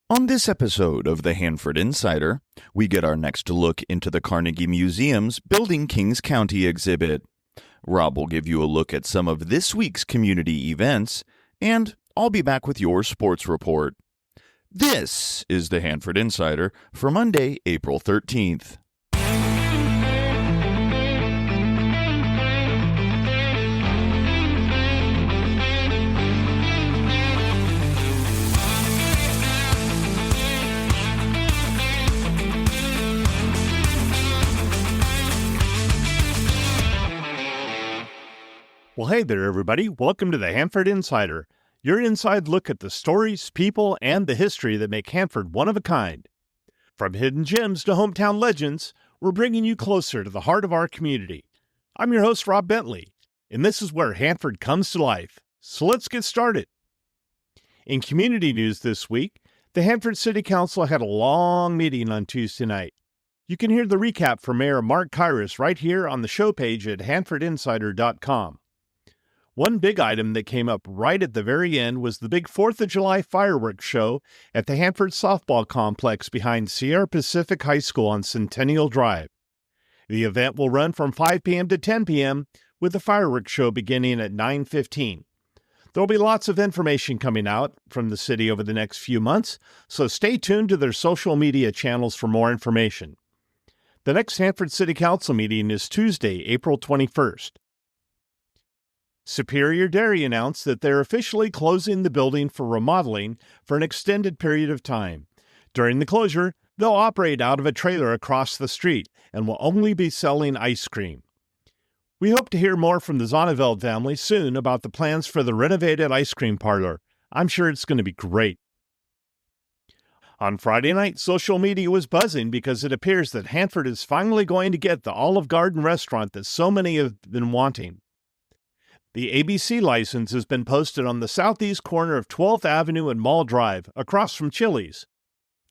On this episode of the Hanford Insider, we get our next look into the Carnegie Museum's Building Kings County exhibit. Rob will give you a look at some of this week's community events, and I'll be back with your sports report. This is the Hanford Insider for Monday, April 13th. Well, hey there, everybody. Welcome to the Hanford Insider, your inside look at the stories, people, and the history that make Hanford one of a kind. From hidden gems to hometown legends, we're bringing you closer to the heart of our community. I'm your host, Rob Bentley, and this is where Hanford comes to life. So let's get started. In community news this week, the Hanford City Council had a long meeting on Tuesday night. You can hear the recap from Mayor Mark Kyrus right here on the show page at hanfordinsider.com. One big item that came up right at the very end was the big 4th of July fireworks show at the Hanford Softball Complex behind Sierra Pacific High School on Centennial Drive. The event will run from 5 p.m. to 10 p.m., with the fireworks show beginning at 9:15. There'll be lots of information coming out from the city over the next few months, so stay tuned to their social media channels for more information. The next Hanford City Council meeting is Tuesday, April 21st. Superior Dairy announced that they're officially closing the building for remodeling for an extended period of time. During the closure, they'll operate out of a trailer across the street and will only be selling ice cream. We hope to hear more from the Zonneveld family soon about the plans for the renovated ice cream parlor. I'm sure it's going to be great. On Friday night, social media was buzzing because it appears that Hanford is finally going to get the Olive Garden restaurant that so many have been wanting. The ABC license has been posted on the southeast corner of 12th Avenue and Mall Drive, across from Chili's.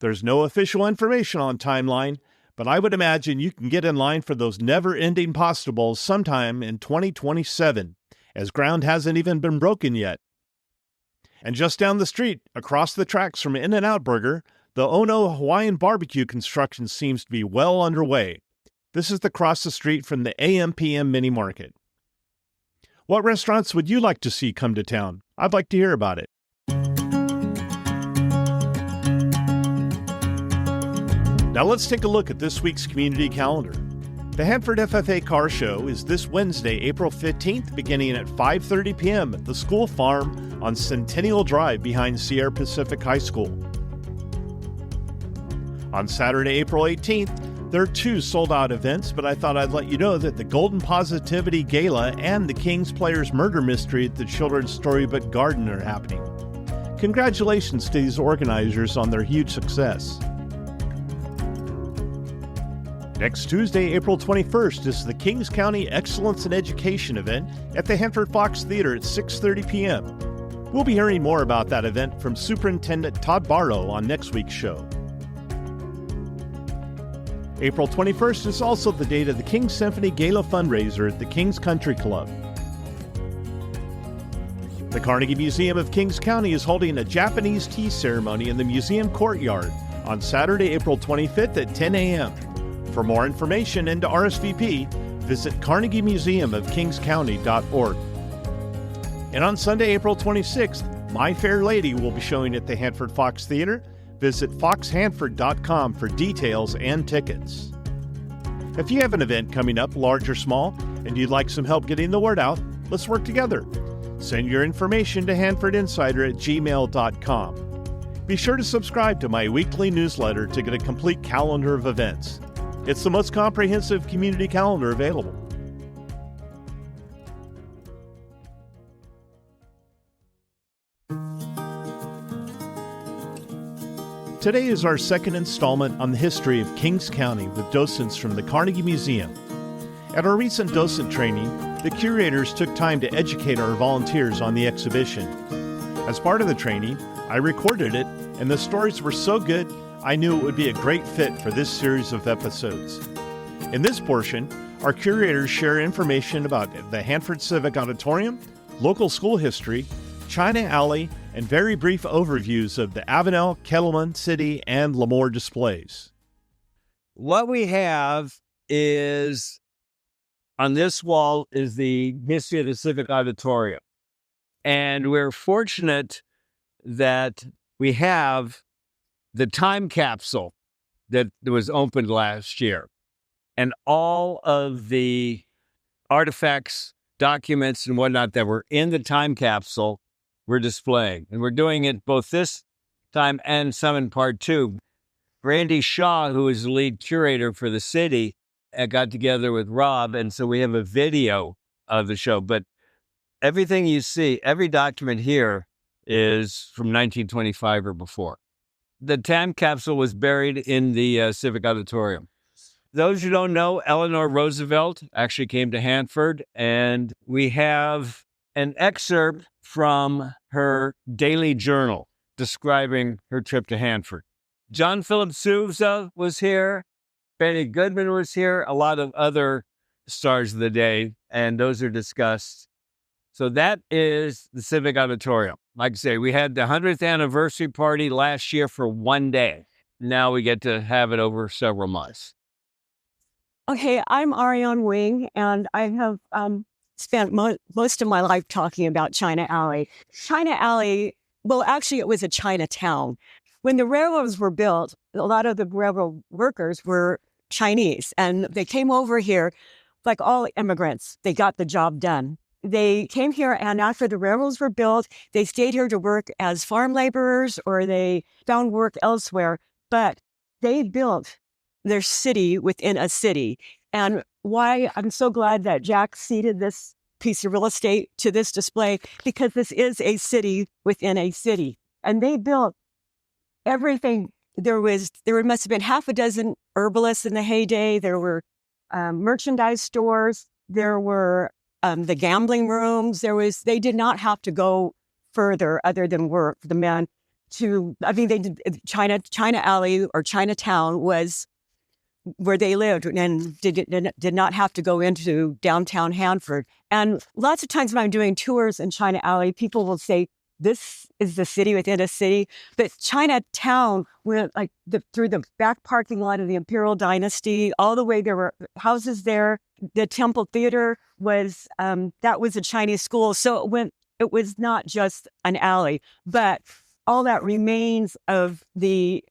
There's no official information on timeline, but I would imagine you can get in line for those never-ending pasta bowls sometime in 2027, as ground hasn't even been broken yet. And just down the street, across the tracks from In-N-Out Burger, the Ono Hawaiian barbecue construction seems to be well underway. This is across the street from the AM/PM Mini Market. What restaurants would you like to see come to town? I'd like to hear about it. Now let's take a look at this week's community calendar. The Hanford FFA Car Show is this Wednesday, April 15th, beginning at 5:30 p.m. at the school farm on Centennial Drive behind Sierra Pacific High School. On Saturday, April 18th, there are two sold-out events, but I thought I'd let you know that the Golden Positivity Gala and the King's Players Murder Mystery at the Children's Storybook Garden are happening. Congratulations to these organizers on their huge success. Next Tuesday, April 21st, is the Kings County Excellence in Education event at the Hanford Fox Theater at 6:30 p.m. We'll be hearing more about that event from Superintendent Todd Barrow on next week's show. April 21st is also the date of the King's Symphony Gala fundraiser at the King's Country Club. The Carnegie Museum of Kings County is holding a Japanese tea ceremony in the museum courtyard on Saturday, April 25th at 10 a.m. For more information and to RSVP, visit carnegiemuseumofkingscounty.org. And on Sunday, April 26th, My Fair Lady will be showing at the Hanford Fox Theater. Visit foxhanford.com for details and tickets. If you have an event coming up, large or small, and you'd like some help getting the word out, let's work together. Send your information to hanfordinsider@gmail.com. Be sure to subscribe to my weekly newsletter to get a complete calendar of events. It's the most comprehensive community calendar available. Today is our second installment on the history of Kings County with docents from the Carnegie Museum. At our recent docent training, the curators took time to educate our volunteers on the exhibition. As part of the training, I recorded it, and the stories were so good, I knew it would be a great fit for this series of episodes. In this portion, our curators share information about the Hanford Civic Auditorium, local school history, China Alley, and very brief overviews of the Avenel, Kettleman, City, and Lemoore displays. What we have is, on this wall, is the history of the Civic Auditorium. And we're fortunate that we have the time capsule that was opened last year. And all of the artifacts, documents, and whatnot that were in the time capsule we're displaying. And we're doing it both this time and some in part two. Randy Shaw, who is the lead curator for the city, got together with Rob, and so we have a video of the show. But everything you see, every document here is from 1925 or before. The time capsule was buried in the Civic Auditorium. Those who don't know, Eleanor Roosevelt actually came to Hanford, and we have an excerpt from her daily journal describing her trip to Hanford. John Philip Sousa was here. Benny Goodman was here. A lot of other stars of the day, and those are discussed. So that is the Civic Auditorium. Like I say, we had the 100th anniversary party last year for one day. Now we get to have it over several months. Okay, I'm Ariane Wing, and I have spent most of my life talking about China Alley. China Alley, well, actually, it was a Chinatown. When the railroads were built, a lot of the railroad workers were Chinese, and they came over here like all immigrants. They got the job done. They came here, and after the railroads were built, they stayed here to work as farm laborers, or they found work elsewhere. But they built their city within a city. And why I'm so glad that Jack ceded this piece of real estate to this display, because this is a city within a city. And they built everything. There must have been half a dozen herbalists in the heyday. There were merchandise stores. There were the gambling rooms. They did not have to go further other than work. The men they did China Alley or Chinatown was where they lived and did not have to go into downtown Hanford. And lots of times when I'm doing tours in China Alley, people will say, this is the city within a city. But Chinatown went through the back parking lot of the Imperial Dynasty, all the way. There were houses there. The Temple Theater was, that was a Chinese school. So it was not just an alley, but all that remains of the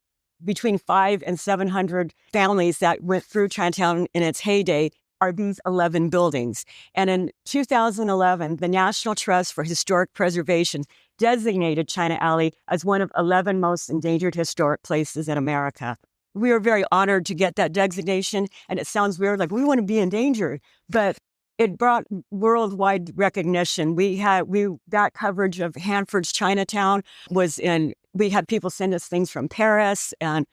between 500 and 700 families that went through Chinatown in its heyday are these 11 buildings. And in 2011, the National Trust for Historic Preservation designated China Alley as one of 11 most endangered historic places in America. We are very honored to get that designation, and it sounds weird, like we want to be endangered, but it brought worldwide recognition. That coverage of Hanford's Chinatown was we had people send us things from Paris and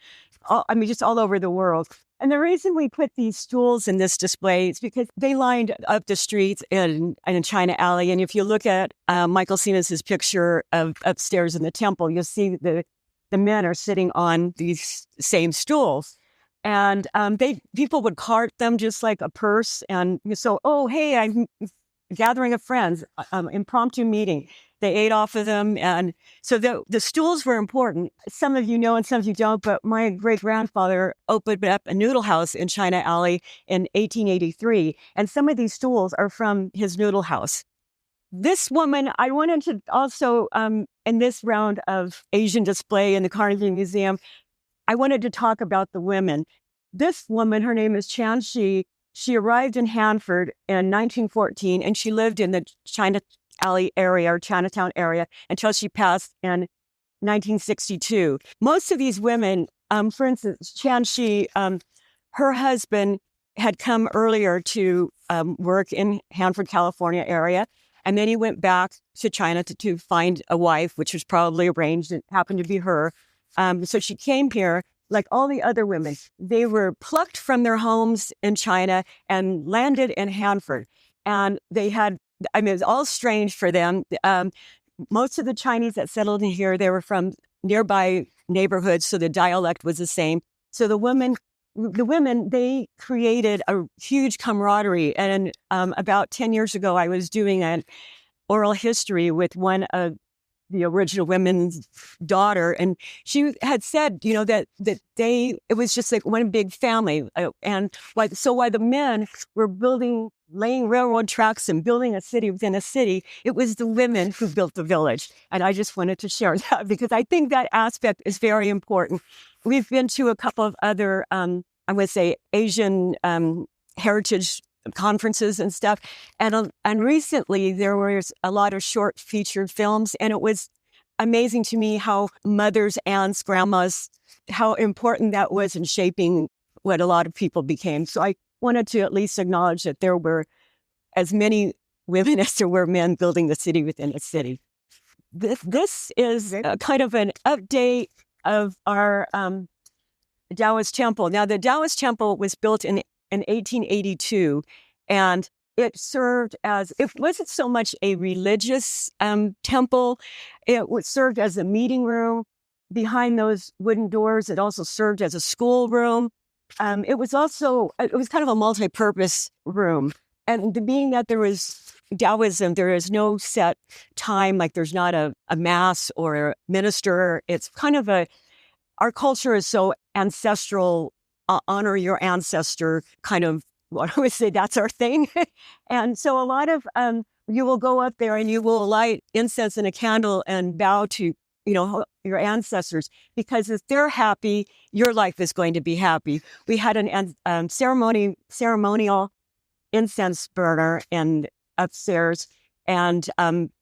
just all over the world. And the reason we put these stools in this display is because they lined up the streets in China Alley. And if you look at Michael Siemens' picture of upstairs in the temple, you'll see the men are sitting on these same stools. And people would cart them just like a purse. And so, oh, hey, I'm gathering of friends, impromptu meeting. They ate off of them. And so the stools were important. Some of you know and some of you don't, but my great-grandfather opened up a noodle house in China Alley in 1883. And some of these stools are from his noodle house. This woman, I wanted to also, in this round of Asian display in the Carnegie Museum, I wanted to talk about the women. This woman, her name is Chan Shi. She arrived in Hanford in 1914, and she lived in the China Alley area or Chinatown area until she passed in 1962. Most of these women, for instance, Chan Shi, her husband had come earlier to work in Hanford, California area, and then he went back to China to find a wife, which was probably arranged. It happened to be her. So she came here, like all the other women. They were plucked from their homes in China and landed in Hanford. And they had, it was all strange for them. Most of the Chinese that settled in here, they were from nearby neighborhoods, so the dialect was the same. So the women, they created a huge camaraderie. And about 10 years ago, I was doing an oral history with one of the original women's daughter, and she had said, that it was just like one big family, and why the men were laying railroad tracks and building a city within a city, it was the women who built the village. And I just wanted to share that because I think that aspect is very important. We've been to a couple of other, I would say, Asian heritage conferences and stuff. And recently there was a lot of short feature films, and it was amazing to me how mothers, aunts, grandmas, how important that was in shaping what a lot of people became. So I wanted to at least acknowledge that there were as many women as there were men building the city within a city. This is kind of an update of our Taoist Temple. Now, the Taoist Temple was built in 1882, and it wasn't so much a religious temple. It served as a meeting room. Behind those wooden doors, it also served as a schoolroom. It was kind of a multi-purpose room. And being that there was Taoism, there is no set time, like there's not a mass or a minister. It's kind of our culture is so ancestral, honor your ancestor kind of, what I would say, that's our thing. And so a lot of, you will go up there and you will light incense and a candle and bow to, your ancestors, because if they're happy, your life is going to be happy. We had an ceremonial incense burner upstairs, and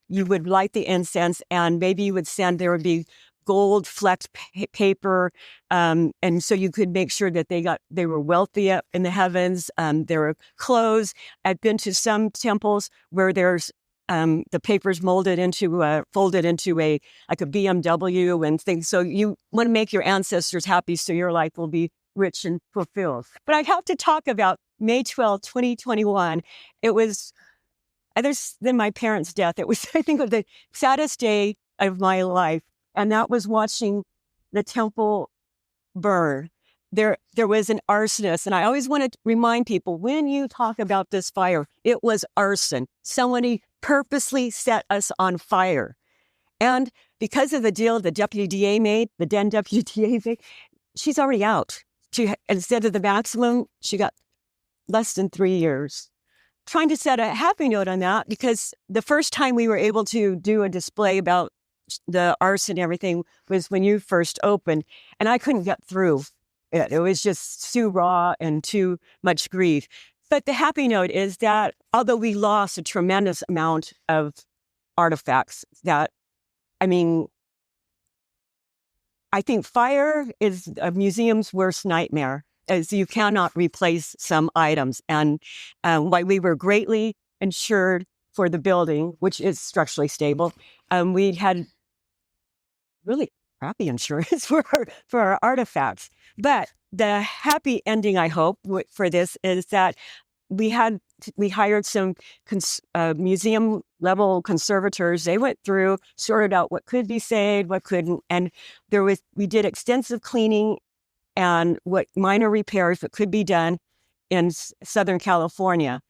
you would light the incense, and maybe you would there would be gold flecked paper, and so you could make sure that they were wealthy up in the heavens. There were clothes. I've been to some temples where there's the paper's folded into a BMW and things. So you want to make your ancestors happy so your life will be rich and fulfilled. But I have to talk about May 12, 2021. It was, other than my parents' death, it was, I think, the saddest day of my life. And that was watching the temple burn. There was an arsonist, and I always want to remind people, when you talk about this fire, it was arson. Somebody purposely set us on fire. And because of the deal the deputy DA made, the then deputy DA made, she's already out. Instead of the maximum, she got less than 3 years. Trying to set a happy note on that, because the first time we were able to do a display about the arson and everything was when you first opened, and I couldn't get through it. It was just too raw and too much grief. But the happy note is that although we lost a tremendous amount of artifacts, I think fire is a museum's worst nightmare, as you cannot replace some items. And while we were greatly insured for the building, which is structurally stable, we had really crappy insurance for our artifacts. But the happy ending, I hope, for this is that we hired some museum level conservators. They went through, sorted out what could be saved, what couldn't, and we did extensive cleaning and what minor repairs that could be done in Southern California.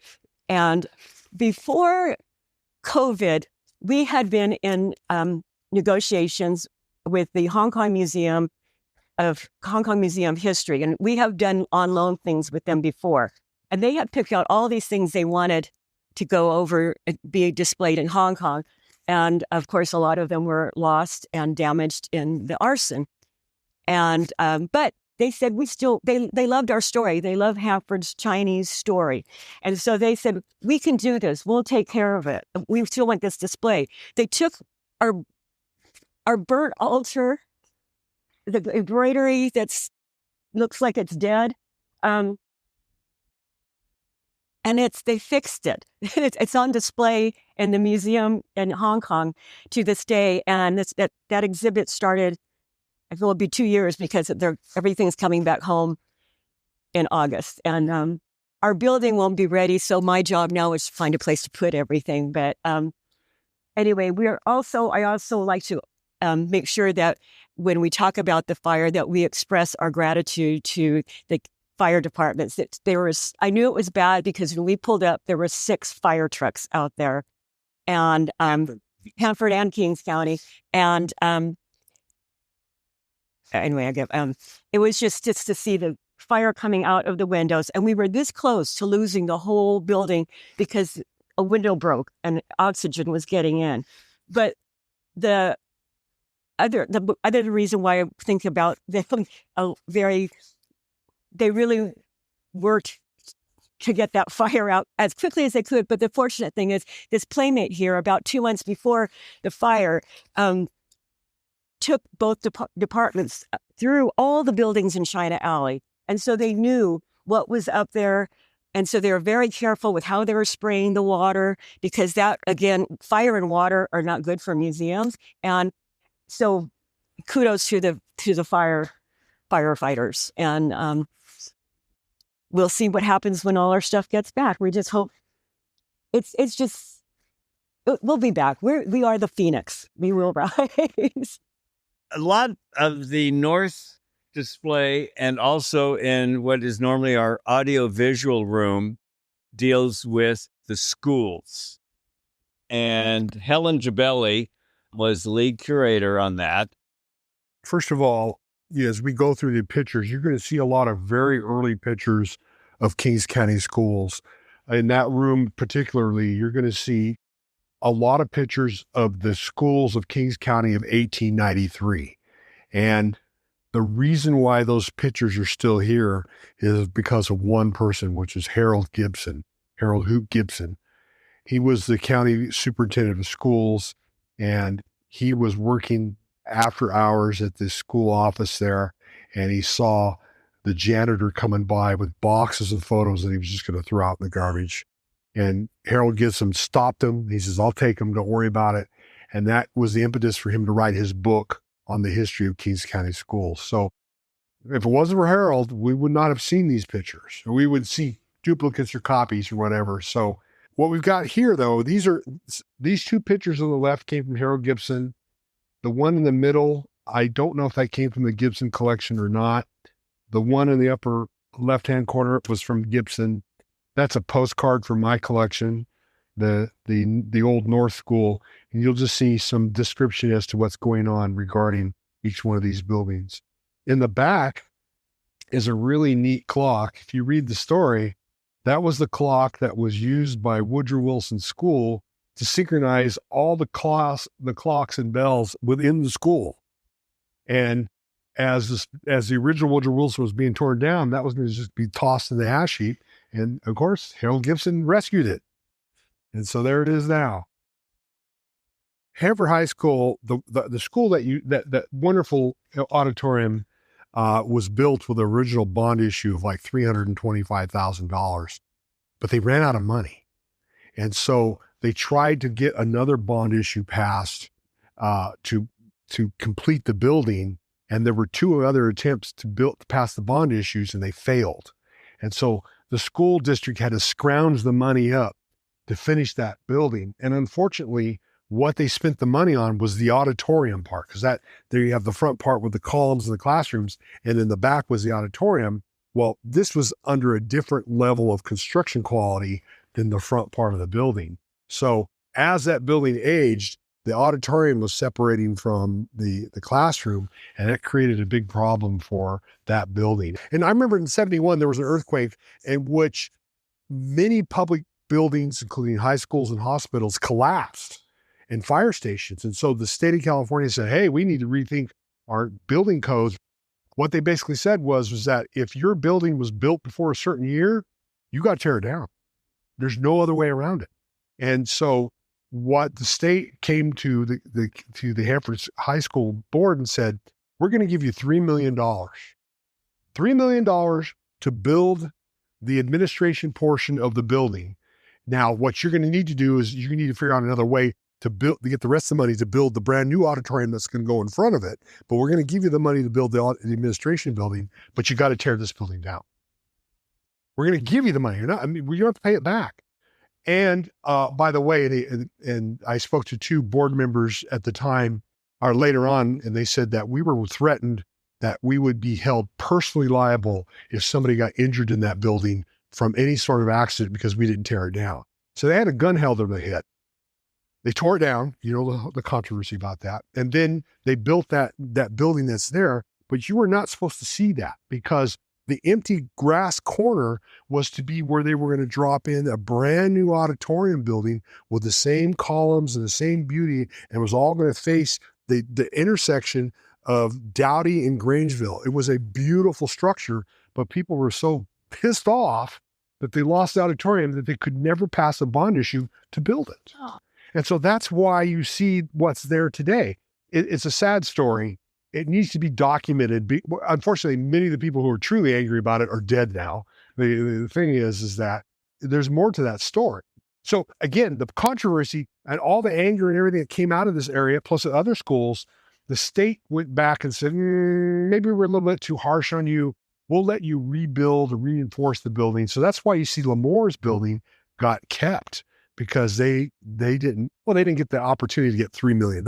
And before COVID, we had been in negotiations with the Hong Kong Museum of History, and we have done on loan things with them before. And they had picked out all these things they wanted to go over and be displayed in Hong Kong. And of course, a lot of them were lost and damaged in the arson. And but they said they loved our story. They love Hanford's Chinese story. And so they said, we can do this. We'll take care of it. We still want this display. They took our burnt altar, the embroidery looks like it's dead, and they fixed it. It's on display in the museum in Hong Kong to this day. And that exhibit started, I think it will be 2 years, because everything's coming back home in August. And our building won't be ready, so my job now is to find a place to put everything. But anyway, I also like to make sure that when we talk about the fire, that we express our gratitude to the fire departments. I knew it was bad because when we pulled up, there were 6 fire trucks out there, and Hanford and Kings County. And anyway, it was just to see the fire coming out of the windows. And we were this close to losing the whole building because a window broke and oxygen was getting in. But the other reason why I think about them, they really worked to get that fire out as quickly as they could. But the fortunate thing is this playmate here, about 2 months before the fire, took both departments through all the buildings in China Alley. And so they knew what was up there. And so they were very careful with how they were spraying the water, because that, again, fire and water are not good for museums. And so kudos to the firefighters. And we'll see what happens when all our stuff gets back. We just hope we'll be back. We are the phoenix. We will rise. A lot of the north display, and also in what is normally our audio-visual room, deals with the schools. And Helen Jabelli was the lead curator on that. First of all, as we go through the pictures, you're going to see a lot of very early pictures of Kings County schools. In that room particularly, you're going to see a lot of pictures of the schools of Kings County of 1893. And the reason why those pictures are still here is because of one person, which is Harold Hoop Gibson. He was the county superintendent of schools, and he was working after hours at the school office there, and he saw the janitor coming by with boxes of photos that he was just going to throw out in the garbage. And Harold Gibson stopped him. He says, "I'll take him. Don't worry about it." And that was the impetus for him to write his book on the history of Kings County schools. So if it wasn't for Harold, we would not have seen these pictures, or we would see duplicates or copies or whatever. So what we've got here, though, these two pictures on the left came from Harold Gibson. The one in the middle, I don't know if that came from the Gibson collection or not. The one in the upper left-hand corner was from Gibson. That's a postcard from my collection, the Old North School. And you'll just see some description as to what's going on regarding each one of these buildings. In the back is a really neat clock. If you read the story, that was the clock that was used by Woodrow Wilson School to synchronize all the clocks and bells within the school. And as the original Woodrow Wilson was being torn down, that was going to just be tossed in the ash heap. And of course, Harold Gibson rescued it. And so there it is now. Hanford High School, the school that wonderful auditorium was built with an original bond issue of like $325,000, but they ran out of money. And so they tried to get another bond issue passed to complete the building. And there were two other attempts to pass the bond issues, and they failed. And so the school district had to scrounge the money up to finish that building. And unfortunately, what they spent the money on was the auditorium part, because there you have the front part with the columns and the classrooms, and in the back was the auditorium. Well, this was under a different level of construction quality than the front part of the building. So as that building aged, the auditorium was separating from the classroom, and it created a big problem for that building. And I remember in 1971, there was an earthquake in which many public buildings, including high schools and hospitals, collapsed, and fire stations. And so the state of California said, hey, we need to rethink our building codes. What they basically said was that if your building was built before a certain year, you got to tear it down. There's no other way around it. And so what the state came to the Hanford High School board and said, we're going to give you $3 million. $3 million to build the administration portion of the building. Now, what you're going to need to do is you need to figure out another way to get the rest of the money to build the brand new auditorium that's going to go in front of it. But we're going to give you the money to build the administration building, but you got to tear this building down. We're going to give you the money. You don't have to pay it back. And by the way, and I spoke to two board members at the time or later on, and they said that we were threatened that we would be held personally liable if somebody got injured in that building from any sort of accident because we didn't tear it down. So they had a gun held over their head. They tore it down, the controversy about that. And then they built that building that's there, but you were not supposed to see that because the empty grass corner was to be where they were going to drop in a brand new auditorium building with the same columns and the same beauty, and was all going to face the intersection of Doughty and Grangeville. It was a beautiful structure, but people were so pissed off that they lost the auditorium that they could never pass a bond issue to build it. Oh. And so that's why you see what's there today. It's a sad story. It needs to be documented. Unfortunately, many of the people who are truly angry about it are dead now. The thing is that there's more to that story. So again, the controversy and all the anger and everything that came out of this area, plus at other schools, the state went back and said, maybe we're a little bit too harsh on you. We'll let you rebuild or reinforce the building. So that's why you see Lemore's building got kept, because they didn't get the opportunity to get $3 million,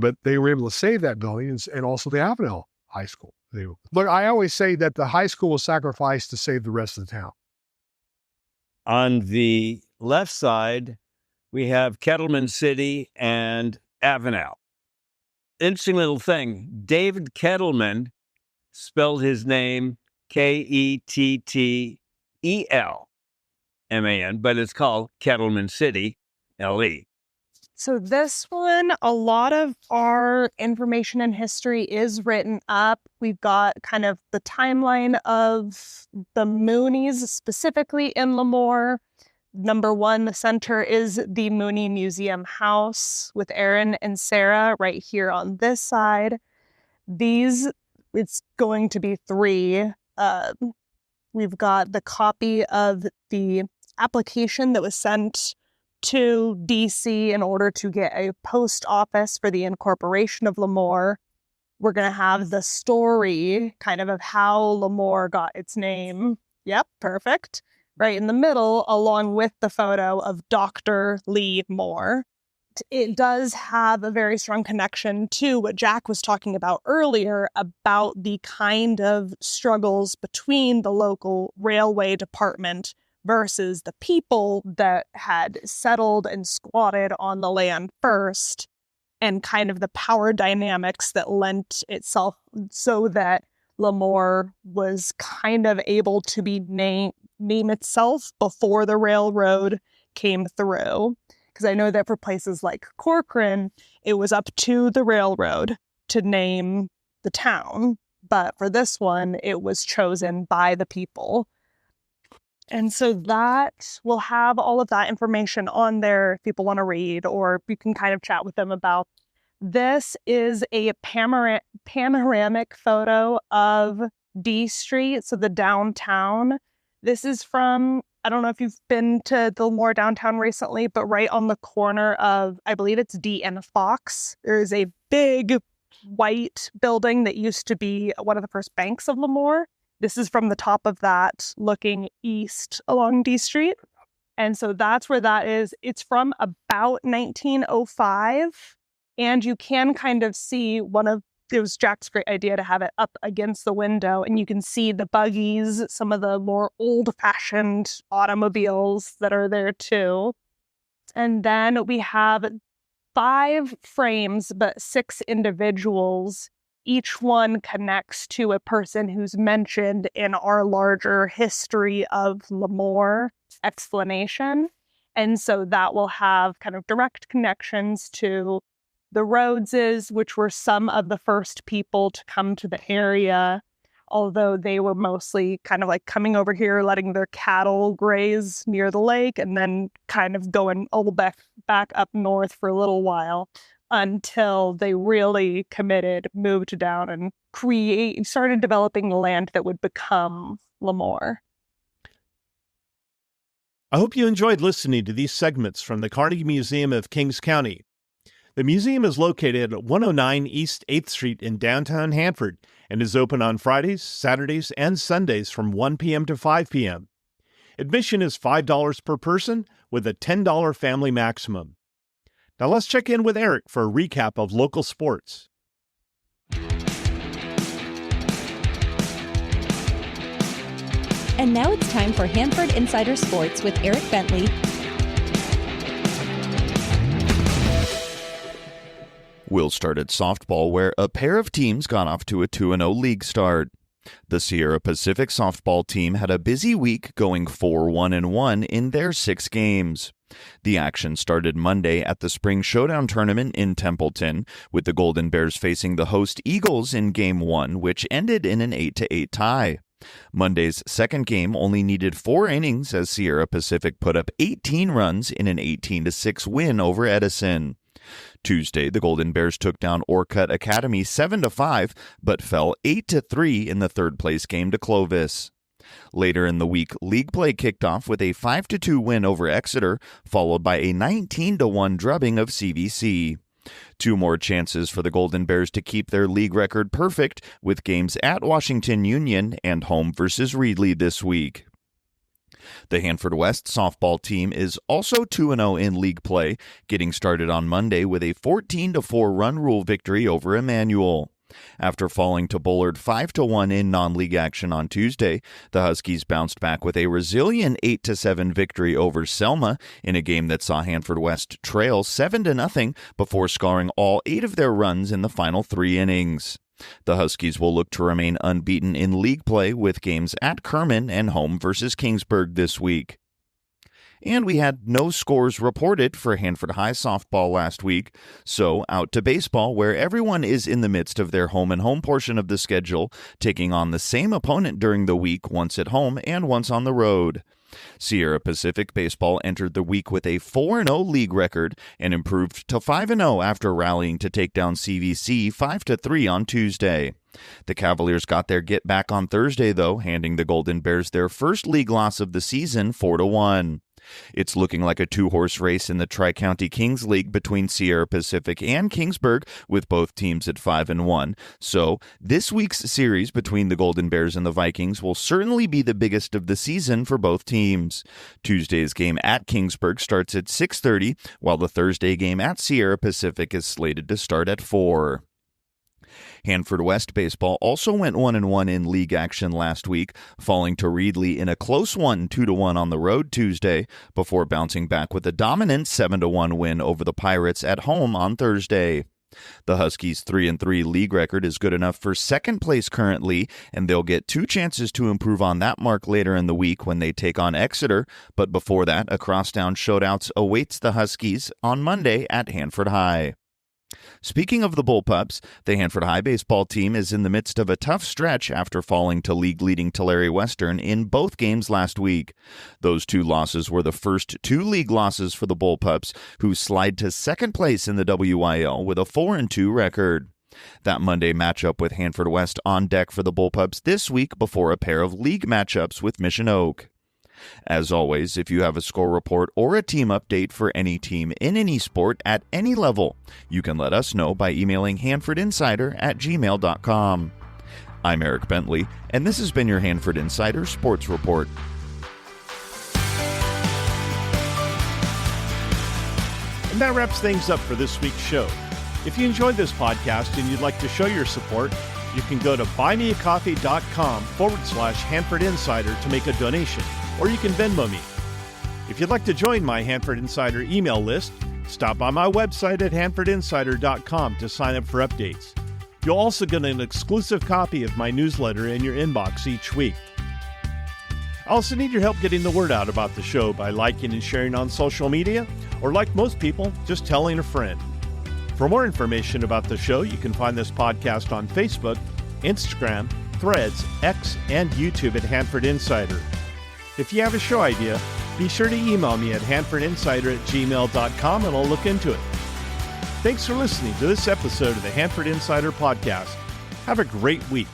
but they were able to save that building and also the Avenel High School. Look, I always say that the high school was sacrificed to save the rest of the town. On the left side, we have Kettleman City and Avenel. Interesting little thing. David Kettleman spelled his name Kettelman, but it's called Kettleman City, L-E. So this one, a lot of our information and history is written up. We've got kind of the timeline of the Moonies, specifically in Lemoore. Number one, the center is the Mooney Museum House with Aaron and Sarah right here on this side. It's going to be three. We've got the copy of the application that was sent to DC in order to get a post office for the incorporation of Lemoore. We're going to have the story kind of how Lemoore got its name. Yep, perfect. Right in the middle, along with the photo of Dr. Lee Moore. It does have a very strong connection to what Jack was talking about earlier about the kind of struggles between the local railway department versus the people that had settled and squatted on the land first, and kind of the power dynamics that lent itself so that Lemoore was kind of able to be name itself before the railroad came through. Because I know that for places like Corcoran, it was up to the railroad to name the town. But for this one, it was chosen by the people. And so that will have all of that information on there if people want to read, or you can kind of chat with them about. This is a panoramic photo of D Street, so the downtown. This is from, I don't know if you've been to the Lemoore downtown recently, but right on the corner of, I believe it's D and Fox, there is a big white building that used to be one of the first banks of Lemoore. This is from the top of that, looking east along D Street. And so that's where that is. It's from about 1905. And you can kind of see it was Jack's great idea to have it up against the window, and you can see the buggies, some of the more old-fashioned automobiles that are there too. And then we have 5 frames, but 6 individuals. Each one connects to a person who's mentioned in our larger history of Lemoore explanation. And so that will have kind of direct connections to the Rhodeses, which were some of the first people to come to the area, although they were mostly kind of like coming over here, letting their cattle graze near the lake, and then kind of going a little back up north for a little while until they really moved down and started developing the land that would become Lemoore. I hope you enjoyed listening to these segments from the Carnegie Museum of Kings County. The museum is located at 109 East 8th Street in downtown Hanford and is open on Fridays, Saturdays, and Sundays from 1 p.m. to 5 p.m. Admission is $5 per person with a $10 family maximum. Now let's check in with Eric for a recap of local sports. And now it's time for Hanford Insider Sports with Eric Bentley. We'll start at softball, where a pair of teams got off to a 2-0 league start. The Sierra Pacific softball team had a busy week, going 4-1-1 in their 6 games. The action started Monday at the Spring Showdown Tournament in Templeton, with the Golden Bears facing the host Eagles in Game 1, which ended in an 8-8 tie. Monday's second game only needed 4 innings as Sierra Pacific put up 18 runs in an 18-6 win over Edison. Tuesday, the Golden Bears took down Orcutt Academy 7-5, but fell 8-3 in the third-place game to Clovis. Later in the week, league play kicked off with a 5-2 win over Exeter, followed by a 19-1 drubbing of CVC. 2 more chances for the Golden Bears to keep their league record perfect, with games at Washington Union and home versus Reedley this week. The Hanford West softball team is also 2-0 in league play, getting started on Monday with a 14-4 run rule victory over Emmanuel. After falling to Bullard 5-1 in non-league action on Tuesday, the Huskies bounced back with a resilient 8-7 victory over Selma in a game that saw Hanford West trail 7-0 before scoring all 8 of their runs in the final 3 innings. The Huskies will look to remain unbeaten in league play with games at Kerman and home versus Kingsburg this week. And we had no scores reported for Hanford High softball last week, so out to baseball, where everyone is in the midst of their home-and-home portion of the schedule, taking on the same opponent during the week, once at home and once on the road. Sierra Pacific Baseball entered the week with a 4-0 league record and improved to 5-0 after rallying to take down CVC 5-3 on Tuesday. The Cavaliers got their get back on Thursday, though, handing the Golden Bears their first league loss of the season 4-1. It's looking like a 2-horse race in the Tri-County Kings League between Sierra Pacific and Kingsburg, with both teams at 5-1. So this week's series between the Golden Bears and the Vikings will certainly be the biggest of the season for both teams. Tuesday's game at Kingsburg starts at 6:30, while the Thursday game at Sierra Pacific is slated to start at 4. Hanford West baseball also went 1-1 in league action last week, falling to Reedley in a close one 2-1 on the road Tuesday, before bouncing back with a dominant 7-1 win over the Pirates at home on Thursday. The Huskies' 3-3 league record is good enough for second place currently, and they'll get 2 chances to improve on that mark later in the week when they take on Exeter, but before that, a crosstown showdown awaits the Huskies on Monday at Hanford High. Speaking of the Bullpups, the Hanford High baseball team is in the midst of a tough stretch after falling to league-leading Tulare Western in both games last week. Those 2 losses were the first 2 league losses for the Bullpups, who slide to second place in the WYL with a 4-2 record. That Monday matchup with Hanford West on deck for the Bullpups this week before a pair of league matchups with Mission Oak. As always, if you have a score report or a team update for any team in any sport at any level, you can let us know by emailing hanfordinsider@gmail.com. I'm Eric Bentley, and this has been your Hanford Insider Sports Report. And that wraps things up for this week's show. If you enjoyed this podcast and you'd like to show your support, you can go to buymeacoffee.com/Hanford Insider to make a donation, or you can Venmo me. If you'd like to join my Hanford Insider email list, stop by my website at hanfordinsider.com to sign up for updates. You'll also get an exclusive copy of my newsletter in your inbox each week. I also need your help getting the word out about the show by liking and sharing on social media, or like most people, just telling a friend. For more information about the show, you can find this podcast on Facebook, Instagram, Threads, X, and YouTube at Hanford Insider. If you have a show idea, be sure to email me at hanfordinsider@gmail.com and I'll look into it. Thanks for listening to this episode of the Hanford Insider Podcast. Have a great week.